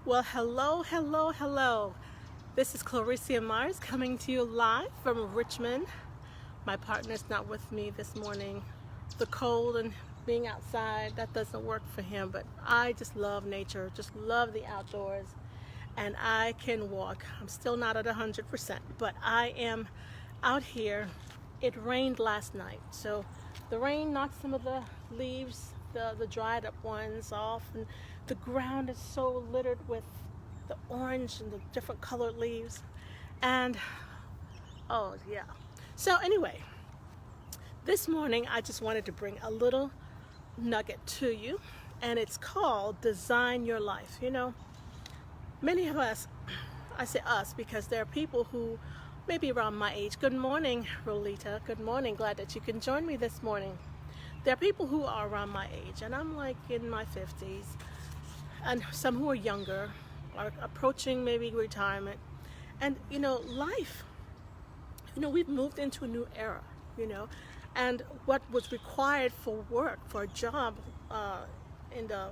Well, hello, hello, hello. This is Recie Mars coming to you live from Richmond. My partner's not with me this morning. The cold and being outside, that doesn't work for him, but I just love nature, just love the outdoors, and I can walk. I'm still not at 100%, but I am out here. It rained last night, so the rain knocked some of the leaves, the dried up ones off, and the ground is so littered with the orange and the different colored leaves. And oh yeah. So anyway, this morning I just wanted to bring a little nugget to you, and it's called Design Your Life. You know, many of us, I say us because there are people who may be around my age. Good morning, Rolita. Good morning. Glad that you can join me this morning. There are people who are around my age, and I'm like in my 50s, and some who are younger, are approaching maybe retirement. And you know, life, we've moved into a new era, and what was required for work, for a job in the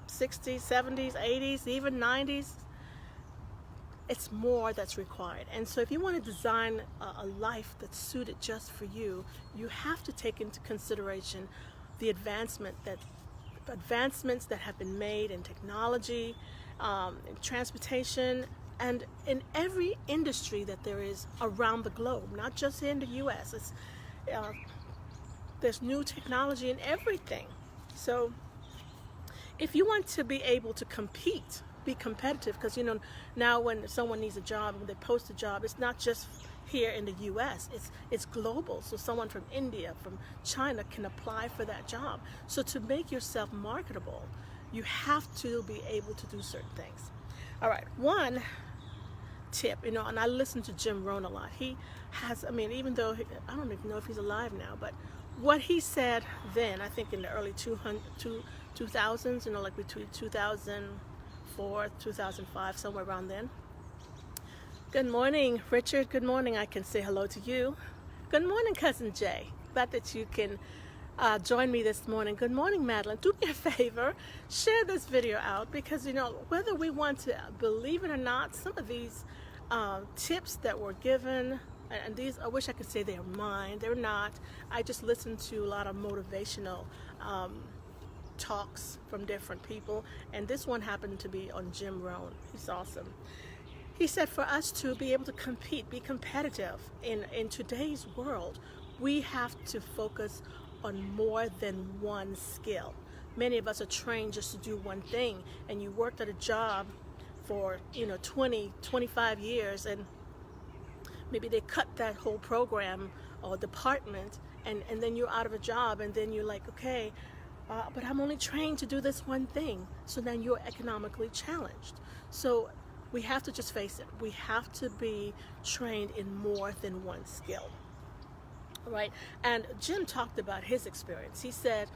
60s, 70s, 80s, even 90s, it's more that's required. And so if you want to design a life that's suited just for you, you have to take into consideration the advancements that have been made in technology, in transportation, and in every industry that there is around the globe, not just in the US. There's new technology in everything. So if you want to be able to compete, be competitive, because now when someone needs a job, when they post a job, it's not just here in the US, it's global. So someone from India, from China can apply for that job. So to make yourself marketable, you have to be able to do certain things. All right, one tip, and I listen to Jim Rohn a lot. He has, even though I don't even know if he's alive now, but what he said then, I think in the early 2000s, like between 2004, 2005, somewhere around then. Good morning, Richard. Good morning. I can say hello to you. Good morning, Cousin Jay. Glad that you can join me this morning. Good morning, Madeline. Do me a favor, share this video out, because whether we want to believe it or not, some of these tips that were given, and these, I wish I could say they're mine. They're not. I just listen to a lot of motivational talks from different people, and this one happened to be on Jim Rohn. He's awesome. He said for us to be able to compete, be competitive in today's world, we have to focus on more than one skill. Many of us are trained just to do one thing, and you worked at a job for 20, 25 years, and maybe they cut that whole program or department, and then you're out of a job, and then you're like, okay, but I'm only trained to do this one thing. So then you're economically challenged. So we have to just face it. We have to be trained in more than one skill, right? And Jim talked about his experience. He said,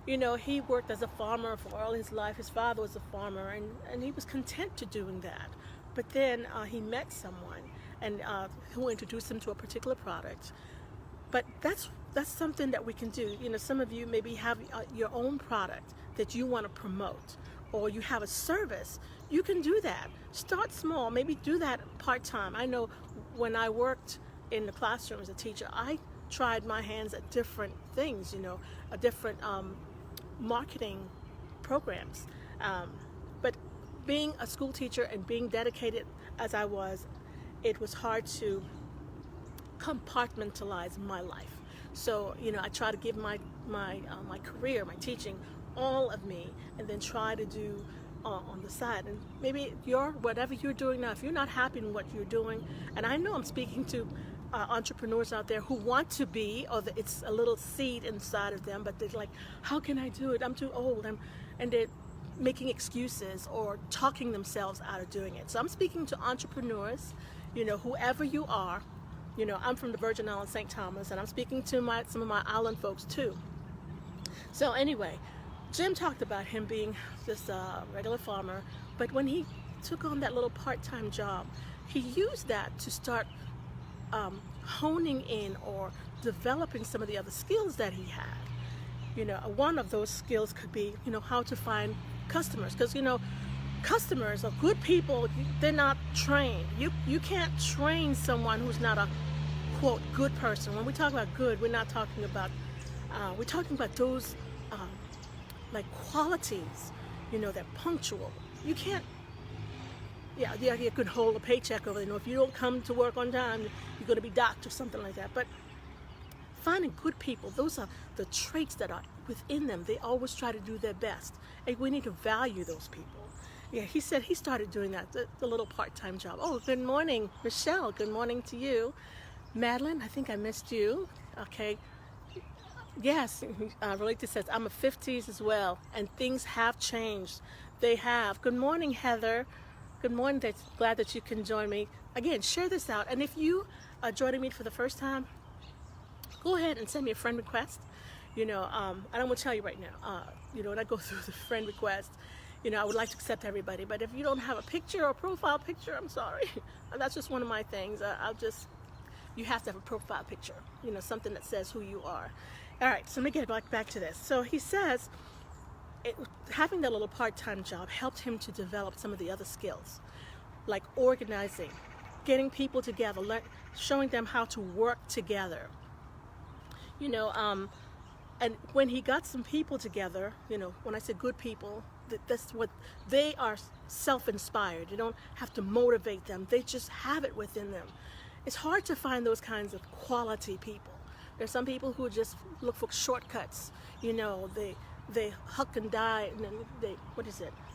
he worked as a farmer for all his life. His father was a farmer, and he was content to doing that. But then he met someone, and who introduced him to a particular product. But that's something that we can do. Some of you maybe have your own product that you want to promote, or you have a service. You can do that. Start small. Maybe do that part-time. I know when I worked in the classroom as a teacher, I tried my hands at different things, different marketing programs. But being a school teacher and being dedicated as I was, it was hard to compartmentalize my life. So I try to give my career, my teaching, all of me, and then try to do on the side. And maybe whatever you're doing now, if you're not happy in what you're doing, and I know I'm speaking to entrepreneurs out there who want to be, or it's a little seed inside of them, but they're like, how can I do it? I'm too old. And they're making excuses or talking themselves out of doing it. So I'm speaking to entrepreneurs, whoever you are. I'm from the Virgin Islands, St. Thomas, and I'm speaking to some of my island folks too. So anyway, Jim talked about him being this regular farmer, but when he took on that little part-time job, he used that to start honing in or developing some of the other skills that he had. One of those skills could be, how to find customers, because customers or good people, they're not trained. You can't train someone who's not a quote good person. When we talk about good, we're not talking about we're talking about those um, like qualities. They're punctual. You can't. Yeah, you could hold a paycheck over. If you don't come to work on time, you're going to be docked or something like that. But finding good people, those are the traits that are within them. They always try to do their best, and we need to value those people. Yeah, he said he started doing that, the little part-time job. Oh, good morning, Michelle. Good morning to you. Madeline, I think I missed you. Okay. Yes, Relita says, I'm a 50s as well, and things have changed. They have. Good morning, Heather. Good morning. Glad that you can join me. Again, share this out. And if you are joining me for the first time, go ahead and send me a friend request. I don't want to tell you right now, when I go through the friend request, I would like to accept everybody. But if you don't have a picture or profile picture, I'm sorry. That's just one of my things. You have to have a profile picture, something that says who you are. All right, so let me get back to this. So he says having that little part-time job helped him to develop some of the other skills, like organizing, getting people together, showing them how to work together. And when he got some people together, when I say good people, that's what they are, self-inspired. You don't have to motivate them. They just have it within them. It's hard to find those kinds of quality people. There's some people who just look for shortcuts. They huck and dive, and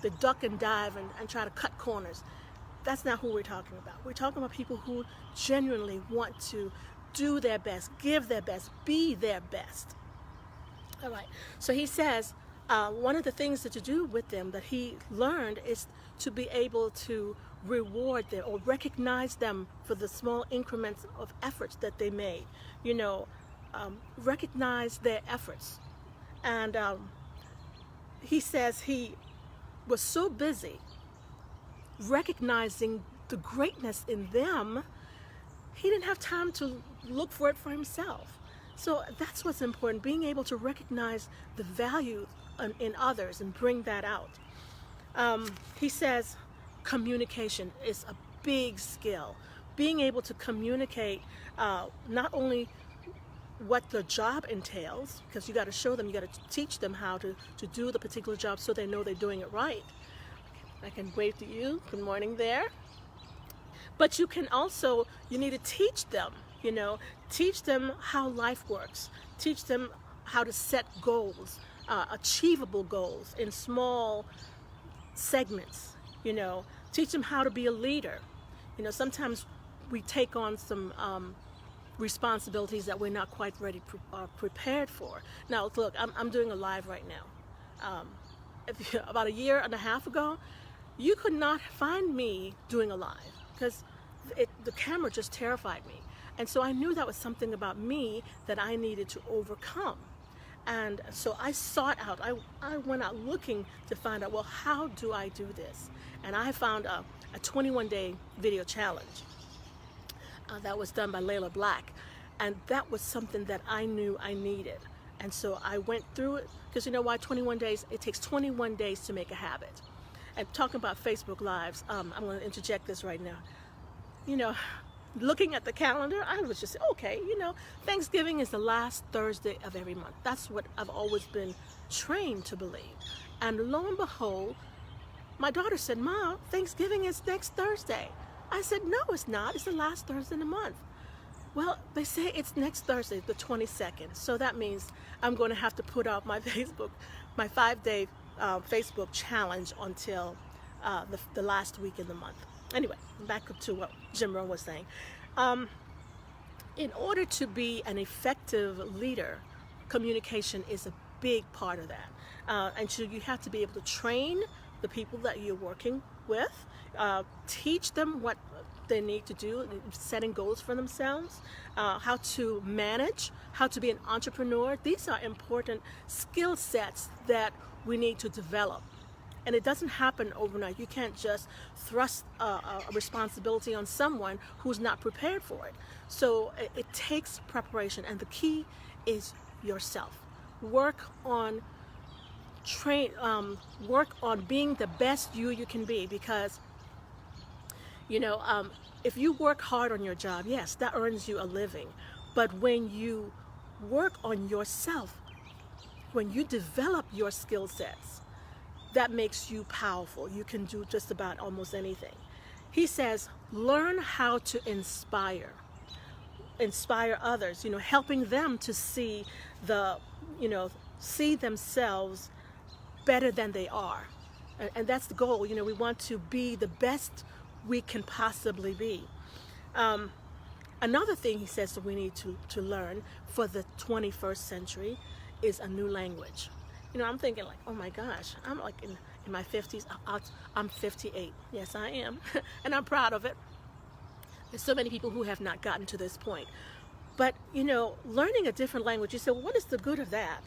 they duck and dive and try to cut corners. That's not who we're talking about. We're talking about people who genuinely want to do their best, give their best, be their best. All right, so he says one of the things that to do with them that he learned is to be able to reward them or recognize them for the small increments of efforts that they made. Recognize their efforts. And he says he was so busy recognizing the greatness in them, he didn't have time to look for it for himself. So that's what's important, being able to recognize the value in others and bring that out. He says communication is a big skill. Being able to communicate not only what the job entails, because you got to show them, you got to teach them how to do the particular job so they know they're doing it right. I can wave to you. Good morning there. But you need to teach them, teach them how life works. Teach them how to set goals, achievable goals in small segments, Teach them how to be a leader. Sometimes we take on some responsibilities that we're not quite ready prepared for. Now, look, I'm doing a live right now. About a year and a half ago, you could not find me doing a live because the camera just terrified me. And so I knew that was something about me that I needed to overcome. And so I sought out, I went out looking to find out, well, how do I do this? And I found a 21-day video challenge that was done by Layla Black. And that was something that I knew I needed. And so I went through it, because you know why 21 days? It takes 21 days to make a habit. And talking about Facebook Lives, I'm going to interject this right now. Looking at the calendar, I was just, okay, Thanksgiving is the last Thursday of every month. That's what I've always been trained to believe. And lo and behold, my daughter said, Mom, Thanksgiving is next Thursday. I said, no, it's not. It's the last Thursday in the month. Well, they say it's next Thursday, the 22nd. So that means I'm going to have to put out my 5-day Facebook challenge until the last week in the month. Anyway, back up to what Jim Rohn was saying. In order to be an effective leader, communication is a big part of that. And so you have to be able to train the people that you're working with, teach them what they need to do, setting goals for themselves, how to manage, how to be an entrepreneur. These are important skill sets that we need to develop. And it doesn't happen overnight. You can't just thrust a responsibility on someone who's not prepared for it. So it takes preparation, and the key is yourself. Work on work on being the best you can be, because if you work hard on your job, yes, that earns you a living. But when you work on yourself, when you develop your skill sets, that makes you powerful. You can do just about almost anything. He says, learn how to inspire others, helping them to see see themselves better than they are. And that's the goal. We want to be the best we can possibly be. Another thing he says that we need to learn for the 21st century is a new language. I'm thinking like, oh my gosh, I'm like in my 50s. I'm 58. Yes, I am. And I'm proud of it. There's so many people who have not gotten to this point. But, learning a different language, you say, well, what is the good of that?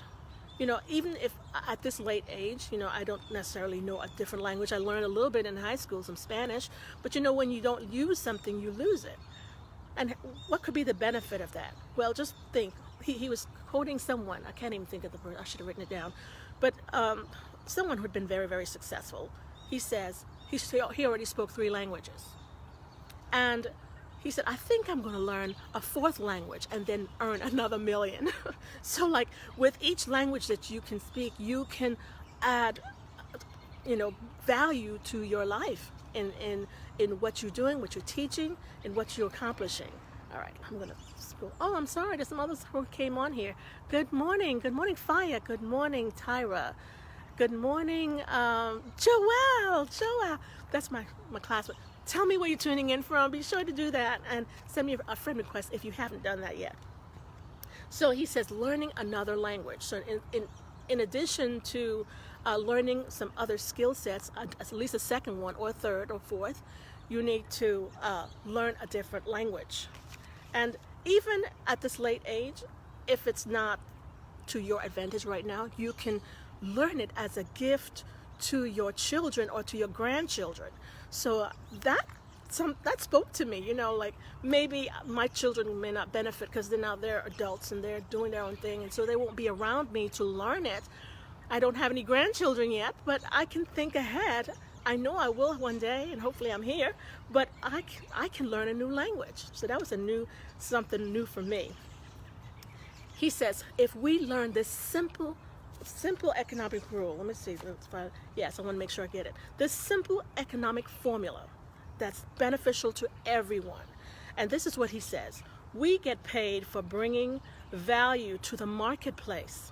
Even if at this late age, I don't necessarily know a different language. I learned a little bit in high school, some Spanish. But, when you don't use something, you lose it. And what could be the benefit of that? Well, just think. He was quoting someone. I can't even think of the word. I should have written it down. But someone who had been very, very successful. He says he already spoke 3 languages. And he said, I think I'm going to learn a 4th language and then earn another $1 million. So like with each language that you can speak, you can add, value to your life in what you're doing, what you're teaching, and what you're accomplishing. All right, I'm going to go. Oh, I'm sorry. There's some others who came on here. Good morning. Good morning, Faya. Good morning, Tyra. Good morning, Joelle. That's my classmate. Tell me where you're tuning in from. Be sure to do that and send me a friend request if you haven't done that yet. So he says learning another language. So in addition to learning some other skill sets, at least a second one or a third or fourth, you need to learn a different language. And even at this late age, if it's not to your advantage right now, you can learn it as a gift to your children or to your grandchildren. So that spoke to me, like maybe my children may not benefit because they're adults and they're doing their own thing, and so they won't be around me to learn it. I don't have any grandchildren yet, but I can think ahead. I know I will one day, and hopefully I'm here, but I can learn a new language. So that was something new for me. He says, if we learn this simple economic rule, let me see, yes, I want to make sure I get it. This simple economic formula that's beneficial to everyone. And this is what he says. We get paid for bringing value to the marketplace.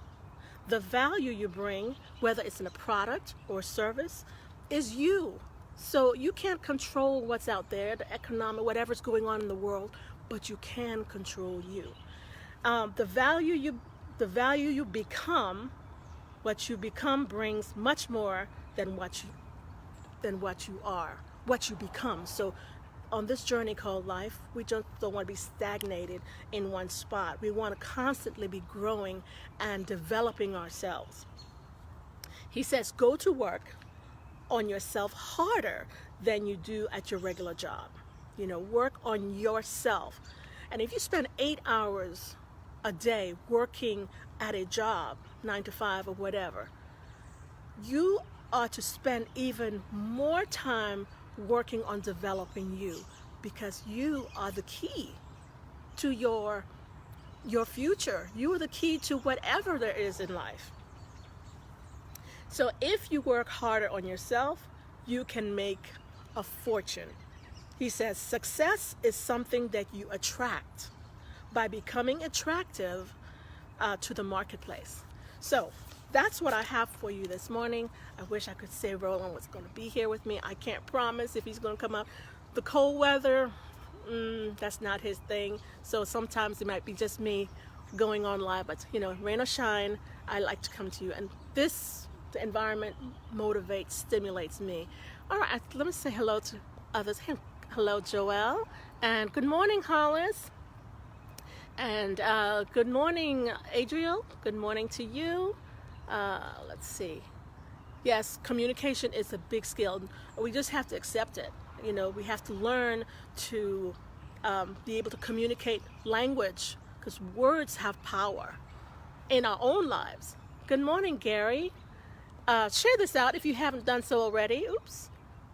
The value you bring, whether it's in a product or service, is you. So you can't control what's out there, the economic, whatever's going on in the world, but you can control you. The value you become, what you become brings much more than what you are, what you become. So on this journey called life, we just don't want to be stagnated in one spot. We want to constantly be growing and developing ourselves. He says, go to work on yourself harder than you do at your regular job. Work on yourself. And if you spend 8 hours a day working at a job, 9 to 5 or whatever, you are to spend even more time working on developing you, because you are the key to your future. You are the key to whatever there is in life. So if you work harder on yourself, you can make a fortune. He says success is something that you attract by becoming attractive to the marketplace. So that's what I have for you this morning. I wish I could say Roland was going to be here with me. I can't promise if he's going to come up. The cold weather, that's not his thing. So sometimes it might be just me going on live. But, rain or shine, I like to come to you. And the environment motivates, stimulates me. All right, let me say hello to others. Hello, Joelle. And good morning, Hollis. And good morning, Adriel. Good morning to you. Let's see. Yes, communication is a big skill. We just have to accept it. We have to learn to be able to communicate language, because words have power in our own lives. Good morning, Gary. share this out if you haven't done so already. Oops.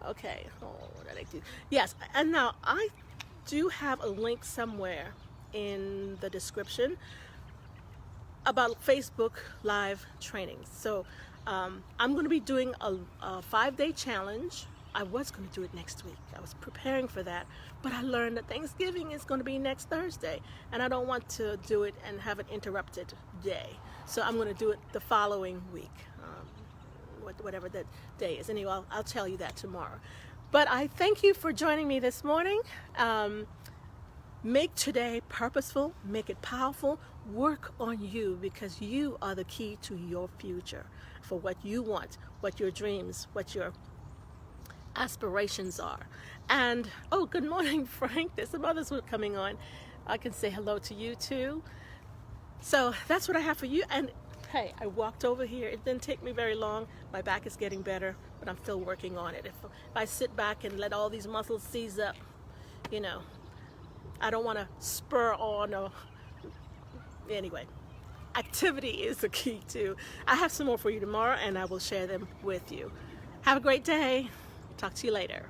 Okay. Oh, what did I do? Yes, and now I do have a link somewhere in the description about Facebook Live trainings. So I'm going to be doing a 5-day challenge. I was going to do it next week. I was preparing for that, but I learned that Thanksgiving is going to be next Thursday, and I don't want to do it and have an interrupted day. So I'm going to do it the following week, whatever that day is. Anyway, I'll tell you that tomorrow. But I thank you for joining me this morning. Make today purposeful, make it powerful. Work on you, because you are the key to your future, for what you want, what your dreams, what your aspirations are. And oh, good morning, Frank. There's some others coming on. I can say hello to you too. So that's what I have for you. And hey, I walked over here. It didn't take me very long. My back is getting better, but I'm still working on it. If I sit back and let all these muscles seize up, you know, I don't want to spur on or anyway. Activity is the key too. I have some more for you tomorrow, and I will share them with you. Have a great day. Talk to you later.